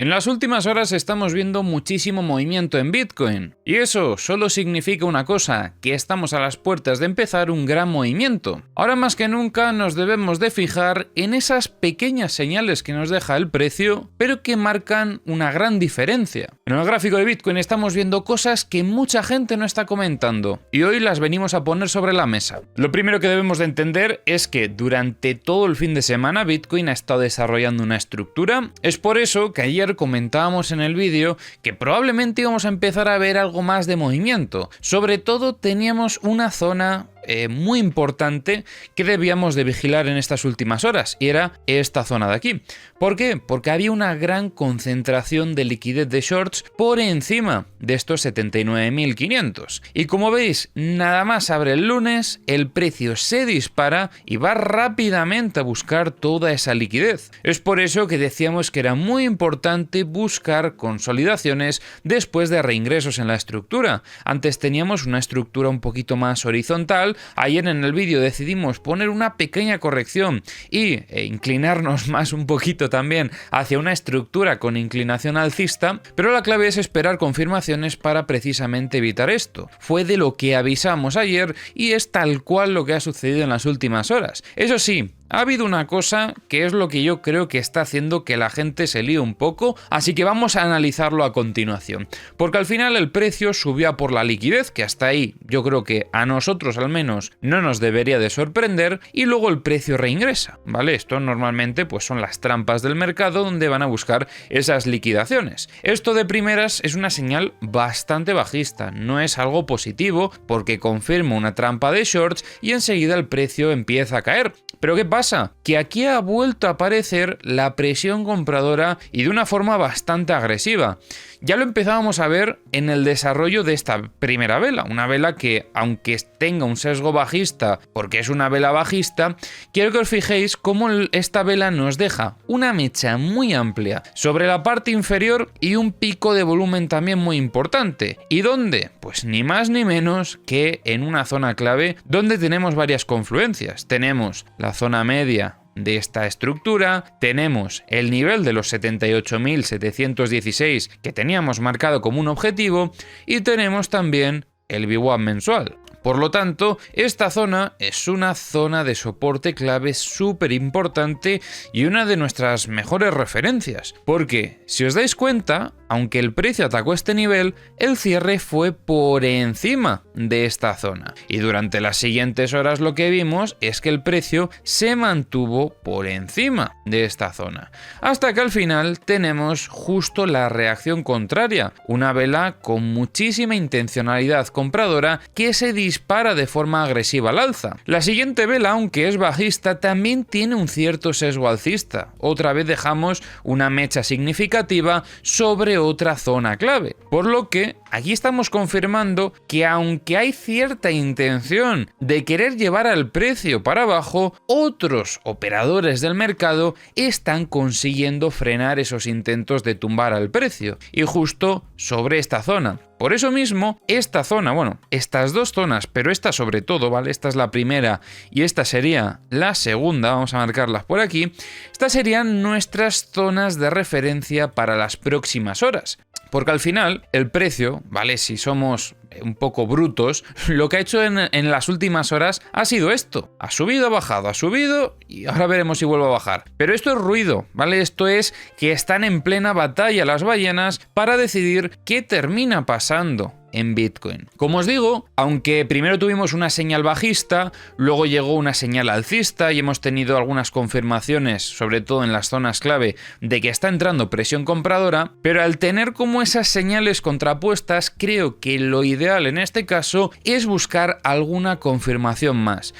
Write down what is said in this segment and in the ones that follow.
En las últimas horas estamos viendo muchísimo movimiento en Bitcoin, y eso solo significa una cosa, que estamos a las puertas de empezar un gran movimiento. Ahora más que nunca nos debemos de fijar en esas pequeñas señales que nos deja el precio, pero que marcan una gran diferencia. En el gráfico de Bitcoin estamos viendo cosas que mucha gente no está comentando, y hoy las venimos a poner sobre la mesa. Lo primero que debemos de entender es que durante todo el fin de semana Bitcoin ha estado desarrollando una estructura. Es por eso que ayer comentábamos en el vídeo que probablemente íbamos a empezar a ver algo más de movimiento. Sobre todo teníamos una zona muy importante que debíamos de vigilar en estas últimas horas, y era esta zona de aquí. ¿Por qué? Porque había una gran concentración de liquidez de shorts por encima de estos 79.500. Y como veis, nada más abre el lunes, el precio se dispara y va rápidamente a buscar toda esa liquidez. Es por eso que decíamos que era muy importante buscar consolidaciones después de reingresos en la estructura. Antes teníamos una estructura un poquito más horizontal. Ayer en el vídeo decidimos poner una pequeña corrección y inclinarnos más un poquito también hacia una estructura con inclinación alcista, pero la clave es esperar confirmaciones para precisamente evitar esto. Fue de lo que avisamos ayer y es tal cual lo que ha sucedido en las últimas horas. Eso sí, ha habido una cosa que es lo que yo creo que está haciendo que la gente se líe un poco, así que vamos a analizarlo a continuación. Porque al final el precio subió por la liquidez, que hasta ahí yo creo que a nosotros al menos no nos debería de sorprender, y luego el precio reingresa, ¿vale? Esto normalmente pues son las trampas del mercado donde van a buscar esas liquidaciones. Esto de primeras es una señal bastante bajista, no es algo positivo porque confirma una trampa de shorts y enseguida el precio empieza a caer. Pero ¿qué pasa? Que aquí ha vuelto a aparecer la presión compradora y de una forma bastante agresiva. Ya lo empezábamos a ver en el desarrollo de esta primera vela, una vela que, aunque tenga un sesgo bajista, porque es una vela bajista, quiero que os fijéis cómo esta vela nos deja una mecha muy amplia sobre la parte inferior y un pico de volumen también muy importante. ¿Y dónde? Pues ni más ni menos que en una zona clave donde tenemos varias confluencias. Tenemos la zona media de esta estructura, tenemos el nivel de los 78.716 que teníamos marcado como un objetivo y tenemos también el VWAP mensual. Por lo tanto, esta zona es una zona de soporte clave súper importante y una de nuestras mejores referencias. Porque, si os dais cuenta, aunque el precio atacó este nivel, el cierre fue por encima de esta zona. Y durante las siguientes horas lo que vimos es que el precio se mantuvo por encima de esta zona. Hasta que al final tenemos justo la reacción contraria. Una vela con muchísima intencionalidad compradora que se dispara de forma agresiva al alza. La siguiente vela, aunque es bajista, también tiene un cierto sesgo alcista. Otra vez dejamos una mecha significativa sobre otra zona clave. Por lo que aquí estamos confirmando que aunque hay cierta intención de querer llevar al precio para abajo, otros operadores del mercado están consiguiendo frenar esos intentos de tumbar al precio. Y justo sobre esta zona. Por eso mismo, esta zona, bueno, estas dos zonas, pero esta sobre todo, ¿vale? Esta es la primera y esta sería la segunda, vamos a marcarlas por aquí. Estas serían nuestras zonas de referencia para las próximas horas. Porque al final, el precio, ¿vale? Si somos un poco brutos, lo que ha hecho en las últimas horas ha sido esto. Ha subido, ha bajado, ha subido y ahora veremos si vuelve a bajar. Pero esto es ruido, ¿vale? Esto es que están en plena batalla las ballenas para decidir qué termina pasando en Bitcoin. Como os digo, aunque primero tuvimos una señal bajista, luego llegó una señal alcista y hemos tenido algunas confirmaciones, sobre todo en las zonas clave, de que está entrando presión compradora, pero al tener como esas señales contrapuestas, creo que lo ideal en este caso es buscar alguna confirmación más.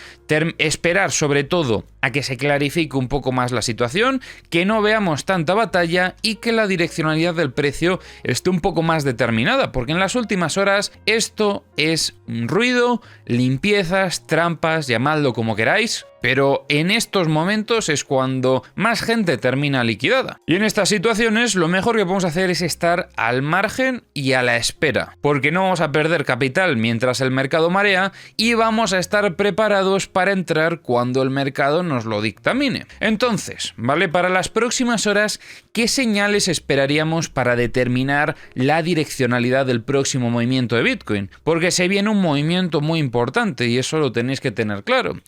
Esperar sobre todo a que se clarifique un poco más la situación, que no veamos tanta batalla y que la direccionalidad del precio esté un poco más determinada, porque en las últimas horas esto es ruido, limpiezas, trampas, llamadlo como queráis, pero en estos momentos es cuando más gente termina liquidada. Y en estas situaciones lo mejor que podemos hacer es estar al margen y a la espera, porque no vamos a perder capital mientras el mercado marea y vamos a estar preparados para entrar cuando el mercado nos lo dictamine. Entonces, ¿vale? Para las próximas horas, ¿qué señales esperaríamos para determinar la direccionalidad del próximo movimiento de Bitcoin? Porque se viene un movimiento muy importante y eso lo tenéis que tener claro.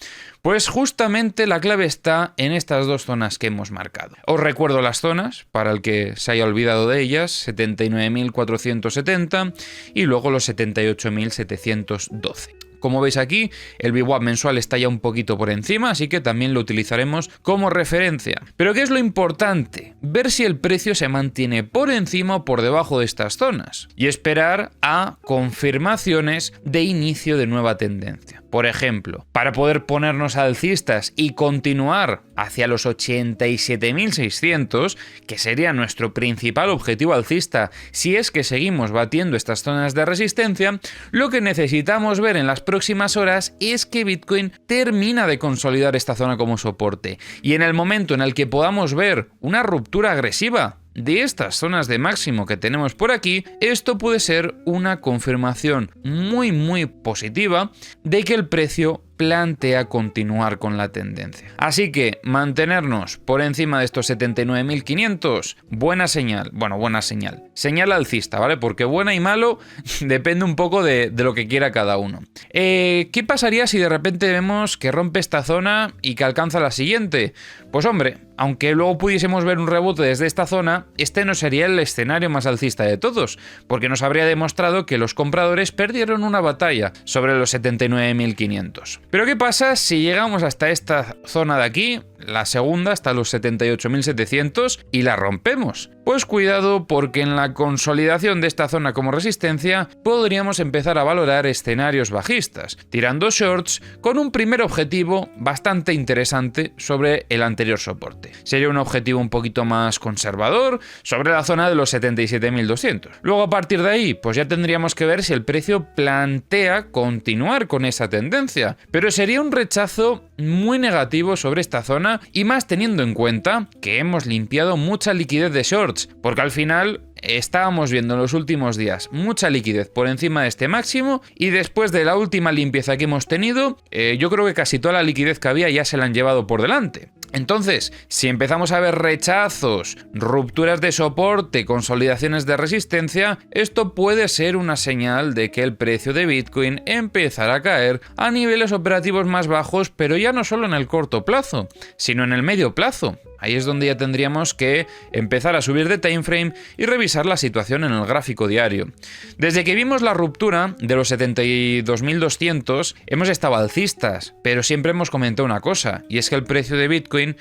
Pues justamente la clave está en estas dos zonas que hemos marcado. Os recuerdo las zonas, para el que se haya olvidado de ellas, 79.470 y luego los 78.712. Como veis aquí, el VWAP mensual está ya un poquito por encima, así que también lo utilizaremos como referencia. Pero ¿qué es lo importante? Ver si el precio se mantiene por encima o por debajo de estas zonas y esperar a confirmaciones de inicio de nueva tendencia. Por ejemplo, para poder ponernos alcistas y continuar hacia los 87.600, que sería nuestro principal objetivo alcista si es que seguimos batiendo estas zonas de resistencia, lo que necesitamos ver en las próximas horas es que Bitcoin termina de consolidar esta zona como soporte. Y en el momento en el que podamos ver una ruptura agresiva de estas zonas de máximo que tenemos por aquí, esto puede ser una confirmación muy positiva de que el precio plantea continuar con la tendencia. Así que mantenernos por encima de estos 79.500, buena señal. Bueno, buena señal. Señal alcista, ¿vale? Porque buena y malo depende un poco de lo que quiera cada uno. ¿Qué pasaría si de repente vemos que rompe esta zona y que alcanza la siguiente? Pues hombre, aunque luego pudiésemos ver un rebote desde esta zona, este no sería el escenario más alcista de todos, porque nos habría demostrado que los compradores perdieron una batalla sobre los 79.500. Pero ¿qué pasa si llegamos hasta esta zona de aquí, la segunda hasta los 78.700 y la rompemos? Pues cuidado, porque en la consolidación de esta zona como resistencia podríamos empezar a valorar escenarios bajistas, tirando shorts con un primer objetivo bastante interesante sobre el anterior soporte. Sería un objetivo un poquito más conservador sobre la zona de los 77.200. Luego a partir de ahí pues ya tendríamos que ver si el precio plantea continuar con esa tendencia, pero sería un rechazo muy negativo sobre esta zona y más teniendo en cuenta que hemos limpiado mucha liquidez de shorts, porque al final estábamos viendo en los últimos días mucha liquidez por encima de este máximo y después de la última limpieza que hemos tenido, yo creo que casi toda la liquidez que había ya se la han llevado por delante. Entonces, si empezamos a ver rechazos, rupturas de soporte, consolidaciones de resistencia, esto puede ser una señal de que el precio de Bitcoin empezará a caer a niveles operativos más bajos, pero ya no solo en el corto plazo, sino en el medio plazo. Ahí es donde ya tendríamos que empezar a subir de timeframe y revisar la situación en el gráfico diario. Desde que vimos la ruptura de los 72.200 hemos estado alcistas, pero siempre hemos comentado una cosa, y es que el precio de Bitcoin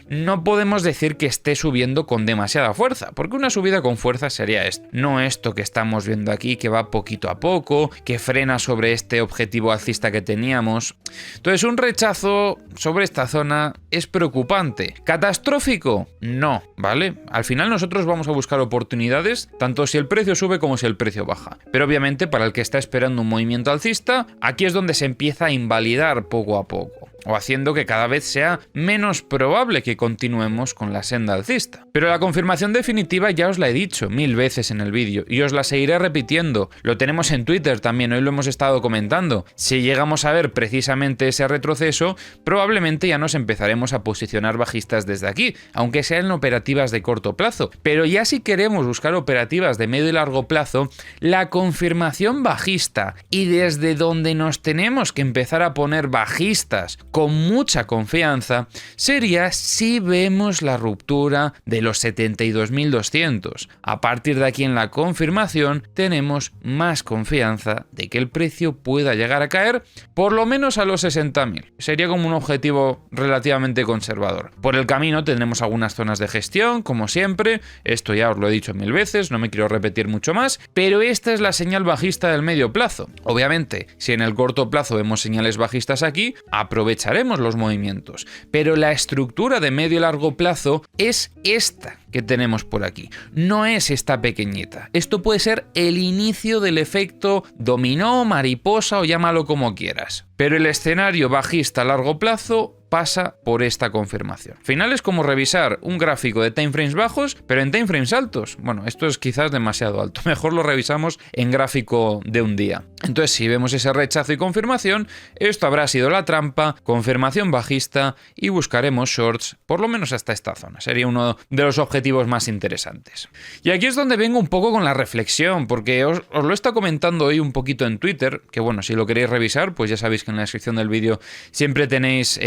no podemos decir que esté subiendo con demasiada fuerza, porque una subida con fuerza sería esto, no esto que estamos viendo aquí, que va poquito a poco, que frena sobre este objetivo alcista que teníamos. Entonces, un rechazo sobre esta zona es preocupante. ¿Catastrófico? No, ¿vale? Al final nosotros vamos a buscar oportunidades, tanto si el precio sube como si el precio baja. Pero obviamente para el que está esperando un movimiento alcista, aquí es donde se empieza a invalidar poco a poco, o haciendo que cada vez sea menos probable que continuemos con la senda alcista. Pero la confirmación definitiva ya os la he dicho 1000 veces en el vídeo y os la seguiré repitiendo. Lo tenemos en Twitter también, hoy lo hemos estado comentando. Si llegamos a ver precisamente ese retroceso, probablemente ya nos empezaremos a posicionar bajistas desde aquí, aunque sean operativas de corto plazo. Pero ya si queremos buscar operativas de medio y largo plazo, la confirmación bajista y desde donde nos tenemos que empezar a poner bajistas con mucha confianza sería si vemos la ruptura de los 72.200. A partir de aquí en la confirmación tenemos más confianza de que el precio pueda llegar a caer por lo menos a los 60.000. Sería como un objetivo relativamente conservador. Por el camino tendremos algunas zonas de gestión, como siempre, esto ya os lo he dicho 1000 veces, no me quiero repetir mucho más, pero esta es la señal bajista del medio plazo. Obviamente, si en el corto plazo vemos señales bajistas aquí, aprovecharemos los movimientos, pero la estructura de medio y largo plazo es esta que tenemos por aquí, no es esta pequeñita. Esto puede ser el inicio del efecto dominó, mariposa o llámalo como quieras, pero el escenario bajista a largo plazo pasa por esta confirmación. Al final es como revisar un gráfico de timeframes bajos, pero en timeframes altos. Bueno, esto es quizás demasiado alto. Mejor lo revisamos en gráfico de un día. Entonces, si vemos ese rechazo y confirmación, esto habrá sido la trampa, confirmación bajista y buscaremos shorts, por lo menos hasta esta zona. Sería uno de los objetivos más interesantes. Y aquí es donde vengo un poco con la reflexión, porque os lo he estado comentando hoy un poquito en Twitter, que bueno, si lo queréis revisar, pues ya sabéis que en la descripción del vídeo siempre tenéis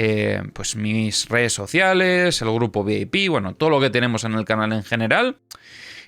pues mis redes sociales, el grupo VIP, bueno, todo lo que tenemos en el canal en general.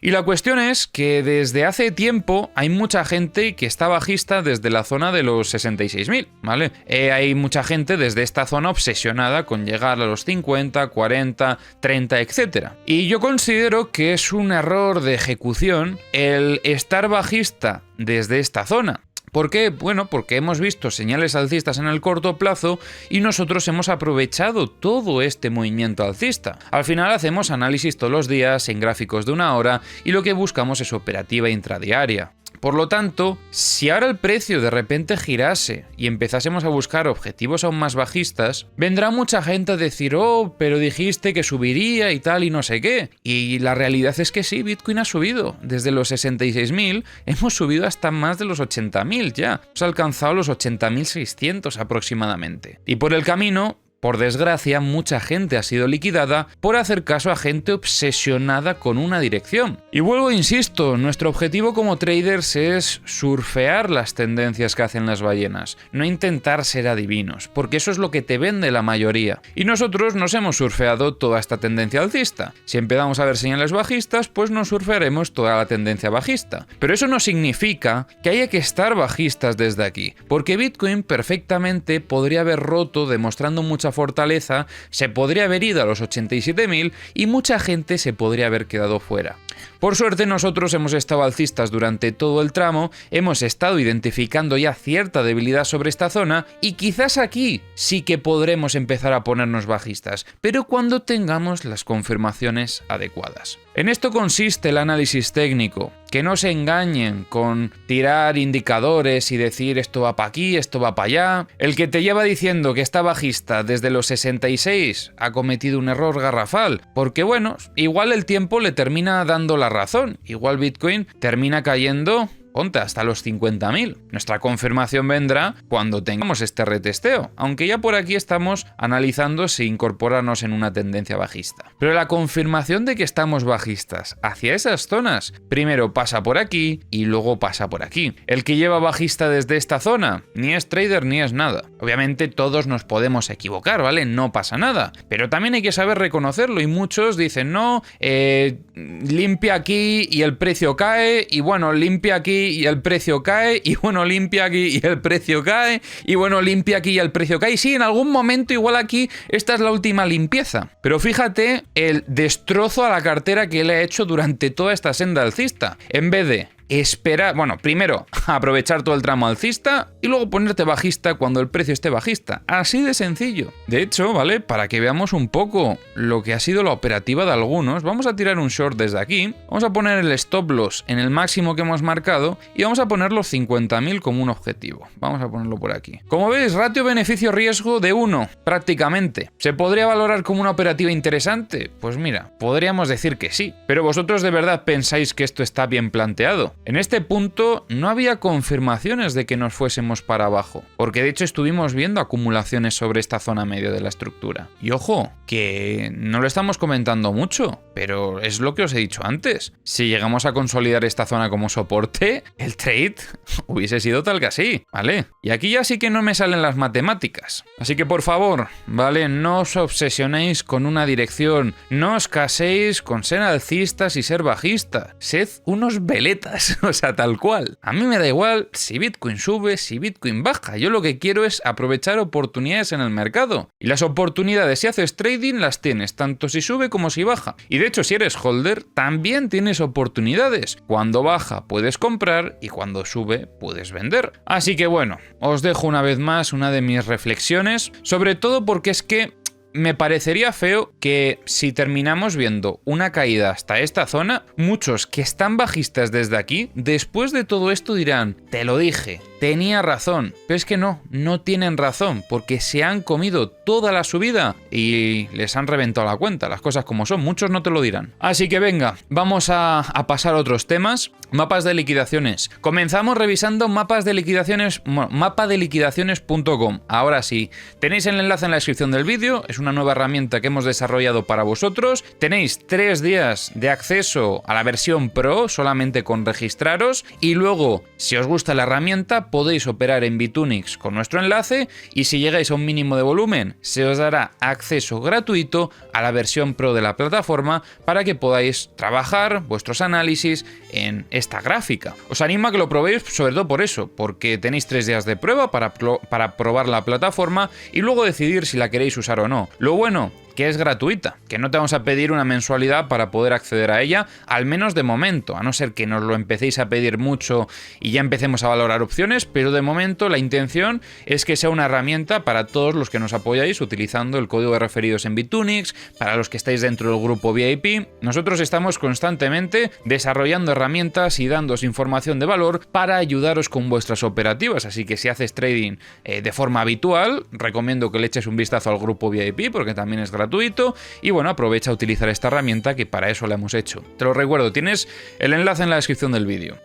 Y la cuestión es que desde hace tiempo hay mucha gente que está bajista desde la zona de los 66.000, ¿vale? Hay mucha gente desde esta zona obsesionada con llegar a los 50, 40, 30, etc. Y yo considero que es un error de ejecución el estar bajista desde esta zona. ¿Por qué? Bueno, porque hemos visto señales alcistas en el corto plazo y nosotros hemos aprovechado todo este movimiento alcista. Al final hacemos análisis todos los días en gráficos de una hora y lo que buscamos es operativa intradiaria. Por lo tanto, si ahora el precio de repente girase y empezásemos a buscar objetivos aún más bajistas, vendrá mucha gente a decir, oh, pero dijiste que subiría y tal y no sé qué. Y la realidad es que sí, Bitcoin ha subido. Desde los 66.000 hemos subido hasta más de los 80.000 ya. Hemos alcanzado los 80.600 aproximadamente. Y por el camino, por desgracia, mucha gente ha sido liquidada por hacer caso a gente obsesionada con una dirección. Y vuelvo, insisto, nuestro objetivo como traders es surfear las tendencias que hacen las ballenas, no intentar ser adivinos, porque eso es lo que te vende la mayoría. Y nosotros nos hemos surfeado toda esta tendencia alcista. Si empezamos a ver señales bajistas, pues nos surfearemos toda la tendencia bajista. Pero eso no significa que haya que estar bajistas desde aquí, porque Bitcoin perfectamente podría haber roto demostrando mucha fortaleza, se podría haber ido a los 87.000 y mucha gente se podría haber quedado fuera. Por suerte nosotros hemos estado alcistas durante todo el tramo, hemos estado identificando ya cierta debilidad sobre esta zona y quizás aquí sí que podremos empezar a ponernos bajistas, pero cuando tengamos las confirmaciones adecuadas. En esto consiste el análisis técnico, que no se engañen con tirar indicadores y decir esto va para aquí, esto va para allá. El que te lleva diciendo que está bajista desde los 66 ha cometido un error garrafal, porque bueno, igual el tiempo le termina dando la razón, igual Bitcoin termina cayendo, ponte, hasta los 50.000. Nuestra confirmación vendrá cuando tengamos este retesteo, aunque ya por aquí estamos analizando si incorporarnos en una tendencia bajista. Pero la confirmación de que estamos bajistas hacia esas zonas, primero pasa por aquí y luego pasa por aquí. El que lleva bajista desde esta zona, ni es trader ni es nada. Obviamente todos nos podemos equivocar, ¿vale? No pasa nada. Pero también hay que saber reconocerlo y muchos dicen, no, limpia aquí y el precio cae, y bueno, limpia aquí y el precio cae, y bueno, limpia aquí y el precio cae, y bueno, limpia aquí y el precio cae. Y sí, en algún momento igual aquí esta es la última limpieza. Pero fíjate el destrozo a la cartera que le ha hecho durante toda esta senda alcista. En vez de esperar, bueno, primero aprovechar todo el tramo alcista y luego ponerte bajista cuando el precio esté bajista. Así de sencillo. De hecho, ¿vale? Para que veamos un poco lo que ha sido la operativa de algunos, vamos a tirar un short desde aquí, vamos a poner el stop loss en el máximo que hemos marcado y vamos a poner los 50.000 como un objetivo. Vamos a ponerlo por aquí. Como veis, ratio beneficio-riesgo de 1, prácticamente. ¿Se podría valorar como una operativa interesante? Pues mira, podríamos decir que sí. Pero vosotros de verdad pensáis que esto está bien planteado. En este punto no había confirmaciones de que nos fuésemos para abajo, porque de hecho estuvimos viendo acumulaciones sobre esta zona media de la estructura. Y ojo, que no lo estamos comentando mucho, pero es lo que os he dicho antes. Si llegamos a consolidar esta zona como soporte, el trade hubiese sido tal que así, ¿vale? Y aquí ya sí que no me salen las matemáticas. Así que por favor, ¿vale? No os obsesionéis con una dirección, no os caséis con ser alcistas y ser bajistas. Sed unos veletas. O sea, tal cual. A mí me da igual si Bitcoin sube, si Bitcoin baja. Yo lo que quiero es aprovechar oportunidades en el mercado. Y las oportunidades, si haces trading, las tienes, tanto si sube como si baja. Y de hecho, si eres holder, también tienes oportunidades. Cuando baja, puedes comprar y cuando sube, puedes vender. Así que bueno, os dejo una vez más una de mis reflexiones, sobre todo porque es que me parecería feo que si terminamos viendo una caída hasta esta zona, muchos que están bajistas desde aquí, después de todo esto dirán, te lo dije, tenía razón. Pero es que no tienen razón, porque se han comido toda la subida y les han reventado la cuenta, las cosas como son, muchos no te lo dirán. Así que venga, vamos a pasar a otros temas. Mapas de liquidaciones. Comenzamos revisando mapas de liquidaciones, bueno, mapadeliquidaciones.com. Ahora sí, tenéis el enlace en la descripción del vídeo, es una nueva herramienta que hemos desarrollado para vosotros. Tenéis 3 días de acceso a la versión Pro solamente con registraros y luego, si os gusta la herramienta, podéis operar en Bitunix con nuestro enlace y si llegáis a un mínimo de volumen, se os dará acceso gratuito a la versión Pro de la plataforma para que podáis trabajar vuestros análisis en esta gráfica. Os animo a que lo probéis sobre todo por eso, porque tenéis 3 días de prueba para probar la plataforma y luego decidir si la queréis usar o no. Lo bueno, que es gratuita, que no te vamos a pedir una mensualidad para poder acceder a ella, al menos de momento, a no ser que nos lo empecéis a pedir mucho y ya empecemos a valorar opciones, pero de momento la intención es que sea una herramienta para todos los que nos apoyáis utilizando el código de referidos en Bitunix, para los que estáis dentro del grupo VIP. Nosotros estamos constantemente desarrollando herramientas y dándoos información de valor para ayudaros con vuestras operativas, así que si haces trading de forma habitual, recomiendo que le eches un vistazo al grupo VIP porque también es gratuito y bueno, aprovecha a utilizar esta herramienta que para eso la hemos hecho. Te lo recuerdo, tienes el enlace en la descripción del vídeo.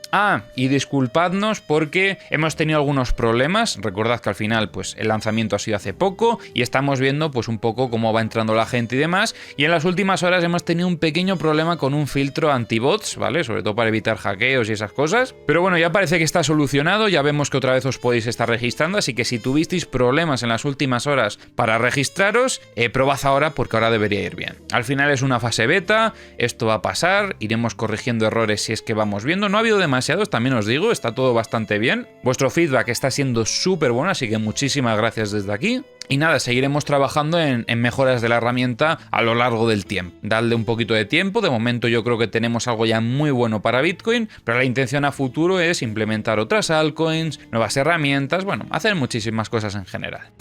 Y disculpadnos porque hemos tenido algunos problemas, recordad que al final pues el lanzamiento ha sido hace poco y estamos viendo pues un poco cómo va entrando la gente y demás, y en las últimas horas hemos tenido un pequeño problema con un filtro anti-bots, ¿vale? Sobre todo para evitar hackeos y esas cosas, pero bueno, ya parece que está solucionado, ya vemos que otra vez os podéis estar registrando, así que si tuvisteis problemas en las últimas horas para registraros, probad ahora porque ahora debería ir bien. Al final es una fase beta, esto va a pasar, iremos corrigiendo errores si es que vamos viendo. No ha habido demasiados, también os digo, está todo bastante bien. Vuestro feedback está siendo súper bueno, así que muchísimas gracias desde aquí. Y nada, seguiremos trabajando en mejoras de la herramienta a lo largo del tiempo. Dadle un poquito de tiempo, de momento yo creo que tenemos algo ya muy bueno para Bitcoin, pero la intención a futuro es implementar otras altcoins, nuevas herramientas, bueno, hacer muchísimas cosas en general.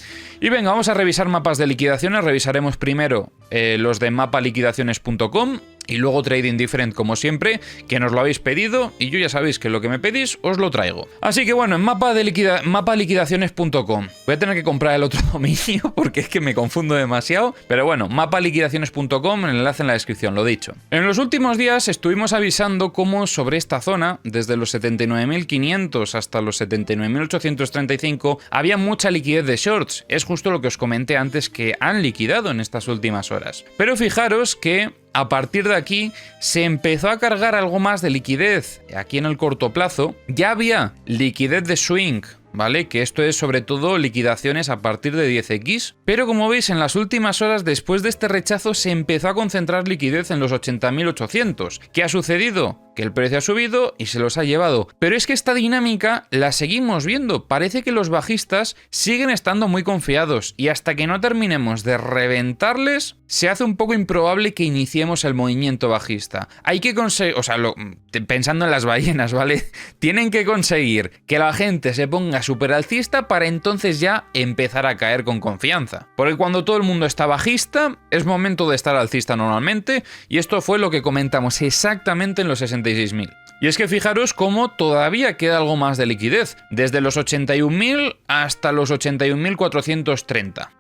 Y venga, vamos a revisar mapas de liquidaciones, revisaremos primero los de mapaliquidaciones.com y luego Trading Different como siempre, que nos lo habéis pedido y yo ya sabéis que lo que me pedís os lo traigo. Así que bueno, en mapaliquidaciones.com voy a tener que comprar el otro dominio porque es que me confundo demasiado, pero bueno, mapaliquidaciones.com, el enlace en la descripción, lo dicho. En los últimos días estuvimos avisando cómo sobre esta zona, desde los 79.500 hasta los 79.835, había mucha liquidez de shorts. Es justo lo que os comenté antes que han liquidado en estas últimas horas. Pero fijaros que a partir de aquí se empezó a cargar algo más de liquidez. Aquí en el corto plazo ya había liquidez de swing, ¿vale? Que esto es sobre todo liquidaciones a partir de 10x. Pero como veis, en las últimas horas después de este rechazo se empezó a concentrar liquidez en los 80.800. ¿Qué ha sucedido? Que el precio ha subido y se los ha llevado. Pero es que esta dinámica la seguimos viendo. Parece que los bajistas siguen estando muy confiados y hasta que no terminemos de reventarles, se hace un poco improbable que iniciemos el movimiento bajista. Hay que conseguir, o sea, pensando en las ballenas, ¿vale? Tienen que conseguir que la gente se ponga súper alcista para entonces ya empezar a caer con confianza. Porque cuando todo el mundo está bajista, es momento de estar alcista normalmente, y esto fue lo que comentamos exactamente en los 66.000. Y es que fijaros cómo todavía queda algo más de liquidez, desde los 81.000 hasta los 81.430.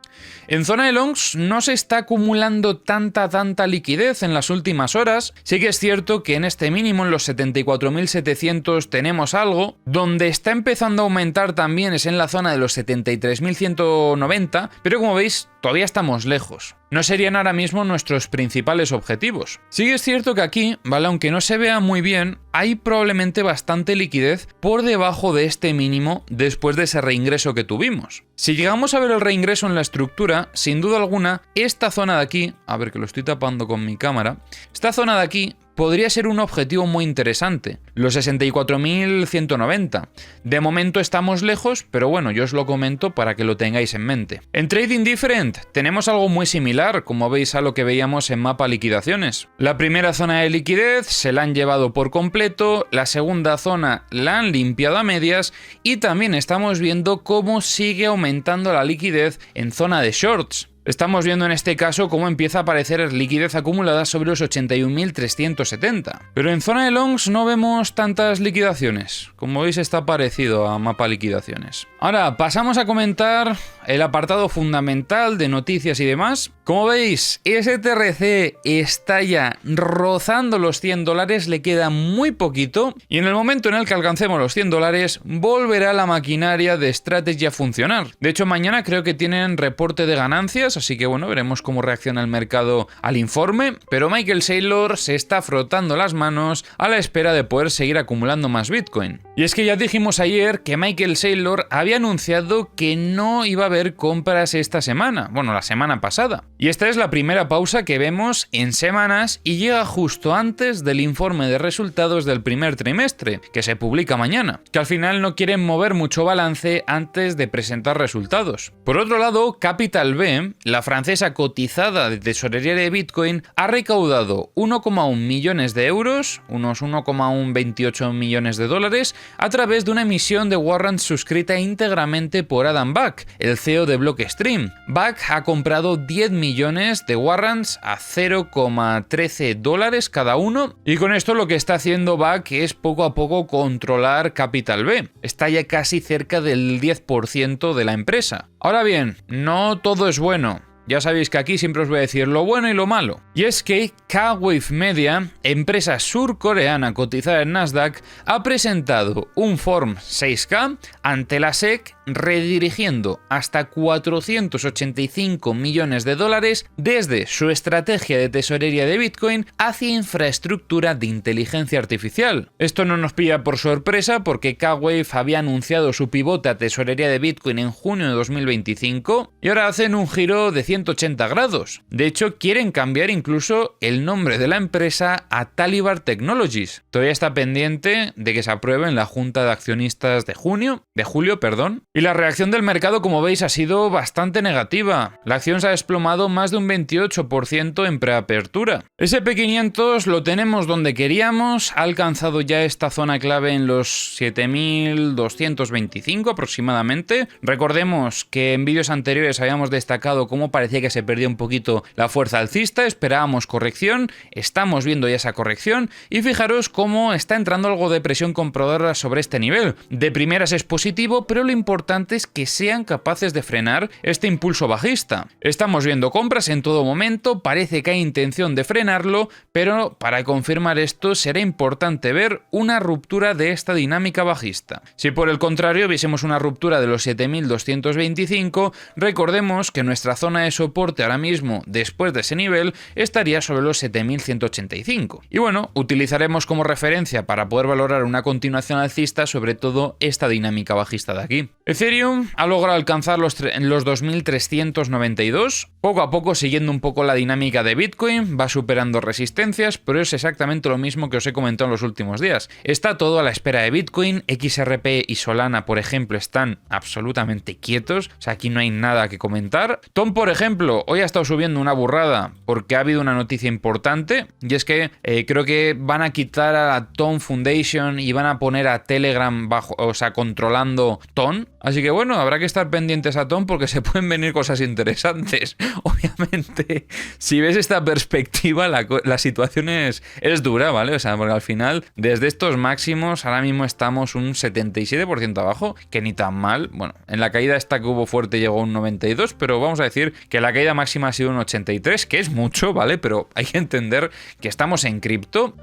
En zona de longs no se está acumulando tanta liquidez en las últimas horas. Sí que es cierto que en este mínimo, en los 74.700, tenemos algo. Donde está empezando a aumentar también es en la zona de los 73.190, pero como veis, todavía estamos lejos. No serían ahora mismo nuestros principales objetivos. Sí que es cierto que aquí, ¿vale? Aunque no se vea muy bien, hay probablemente bastante liquidez por debajo de este mínimo después de ese reingreso que tuvimos. Si llegamos a ver el reingreso en la estructura, sin duda alguna, esta zona de aquí, a ver que lo estoy tapando con mi cámara, esta zona de aquí podría ser un objetivo muy interesante, los 64.190. De momento estamos lejos, pero bueno, yo os lo comento para que lo tengáis en mente. En Trading Different tenemos algo muy similar, como veis a lo que veíamos en mapa liquidaciones. La primera zona de liquidez se la han llevado por completo, la segunda zona la han limpiado a medias y también estamos viendo cómo sigue aumentando la liquidez en zona de shorts. Estamos viendo en este caso cómo empieza a aparecer liquidez acumulada sobre los 81.370. Pero en zona de longs no vemos tantas liquidaciones. Como veis, está parecido a mapa liquidaciones. Ahora pasamos a comentar el apartado fundamental de noticias y demás. Como veis, STRC está ya rozando los $100, le queda muy poquito. Y en el momento en el que alcancemos los $100, volverá la maquinaria de Strategy a funcionar. De hecho, mañana creo que tienen reporte de ganancias, así que bueno, veremos cómo reacciona el mercado al informe. Pero Michael Saylor se está frotando las manos a la espera de poder seguir acumulando más Bitcoin. Y es que ya dijimos ayer que Michael Saylor había anunciado que no iba a haber compras esta semana, bueno, la semana pasada. Y esta es la primera pausa que vemos en semanas y llega justo antes del informe de resultados del primer trimestre, que se publica mañana, que al final no quieren mover mucho balance antes de presentar resultados. Por otro lado, Capital B, la francesa cotizada de tesorería de Bitcoin, ha recaudado 1,1 millones de euros, unos 1,128 millones de dólares, a través de una emisión de warrants suscrita íntegramente por Adam Back, el CEO de Blockstream. Back ha comprado 10 millones de warrants a 0,13 dólares cada uno, y con esto lo que está haciendo Back es poco a poco controlar Capital B. Está ya casi cerca del 10% de la empresa. Ahora bien, no todo es bueno. Ya sabéis que aquí siempre os voy a decir lo bueno y lo malo. Y es que K-Wave Media, empresa surcoreana cotizada en Nasdaq, ha presentado un Form 6K ante la SEC redirigiendo hasta 485 millones de dólares desde su estrategia de tesorería de Bitcoin hacia infraestructura de inteligencia artificial. Esto no nos pilla por sorpresa porque K-Wave había anunciado su pivote a tesorería de Bitcoin en junio de 2025 y ahora hacen un giro de 180 grados. De hecho, quieren cambiar incluso el nombre de la empresa a Talibar Technologies. Todavía está pendiente de que se apruebe en la Junta de Accionistas de julio, y la reacción del mercado, como veis, ha sido bastante negativa. La acción se ha desplomado más de un 28% en preapertura. SP500 lo tenemos donde queríamos, ha alcanzado ya esta zona clave en los 7.225 aproximadamente. Recordemos que en vídeos anteriores habíamos destacado cómo parecía que se perdía un poquito la fuerza alcista, esperábamos corrección, estamos viendo ya esa corrección y fijaros cómo está entrando algo de presión compradora sobre este nivel. De primeras es positivo, pero lo importante es que sean capaces de frenar este impulso bajista. Estamos viendo compras en todo momento, parece que hay intención de frenarlo, pero para confirmar esto será importante ver una ruptura de esta dinámica bajista. Si por el contrario viésemos una ruptura de los 7.225, recordemos que nuestra zona de soporte ahora mismo, después de ese nivel, estaría sobre los 7.185. Y bueno, utilizaremos como referencia para poder valorar una continuación alcista, sobre todo esta dinámica bajista de aquí. Ethereum ha logrado alcanzar los 2.392, poco a poco siguiendo un poco la dinámica de Bitcoin, va superando resistencias, pero es exactamente lo mismo que os he comentado en los últimos días. Está todo a la espera de Bitcoin, XRP y Solana, por ejemplo, están absolutamente quietos, o sea, aquí no hay nada que comentar. Tom, por ejemplo, hoy ha estado subiendo una burrada porque ha habido una noticia importante, y es que creo que van a quitar a la Tom Foundation y van a poner a Telegram bajo, o sea, controlando Tom. Así que bueno, habrá que estar pendientes a Tom porque se pueden venir cosas interesantes. Obviamente, si ves esta perspectiva, la situación es dura, ¿vale? O sea, porque al final, desde estos máximos, ahora mismo estamos un 77% abajo, que ni tan mal. Bueno, en la caída esta que hubo fuerte llegó a un 92, pero vamos a decir que la caída máxima ha sido un 83, que es mucho, ¿vale? Pero hay que entender que estamos en cripto.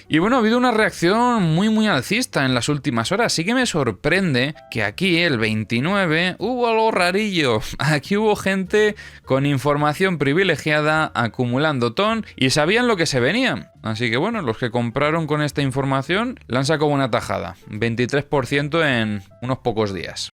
Y bueno, ha habido una reacción muy alcista en las últimas horas. Sí que me sorprende que aquí, el 29, hubo algo rarillo. Aquí hubo gente con información privilegiada acumulando ton y sabían lo que se venía. Así que bueno, los que compraron con esta información la han sacado una tajada. 23% en unos pocos días.